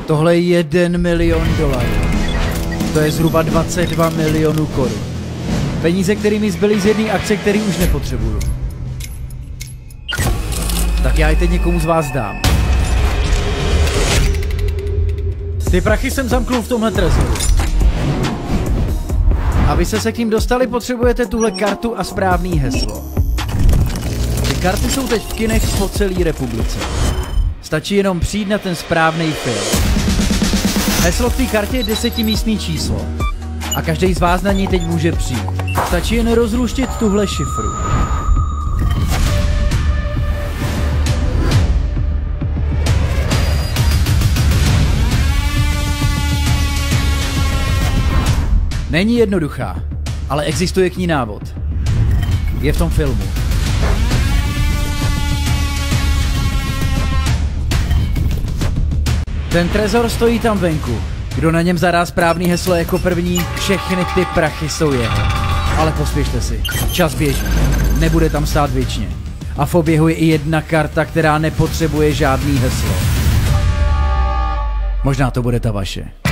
Tohle je 1 milion dolarů. To je zhruba 22 milionů korun. Peníze, kterými zbyly z jedné akce, který už nepotřebuju. Tak já je teď někomu z vás dám. Ty prachy jsem zamknul v tomhle trezoru. Aby se k ním dostali, potřebujete tuhle kartu a správný heslo. Ty karty jsou teď v kinech po celé republice. Stačí jenom přijít na ten správný film. Heslo v té kartě je 10místný číslo. A každý z vás na něj teď může přijít. Stačí jen rozluštit tuhle šifru. Není jednoduchá, ale existuje k ní návod. Je v tom filmu. Ten trezor stojí tam venku. Kdo na něm zadá správný heslo jako první, všechny ty prachy jsou jeho. Ale pospěšte si, čas běží. Nebude tam stát věčně. A v oběhu je i jedna karta, která nepotřebuje žádný heslo. Možná to bude ta vaše.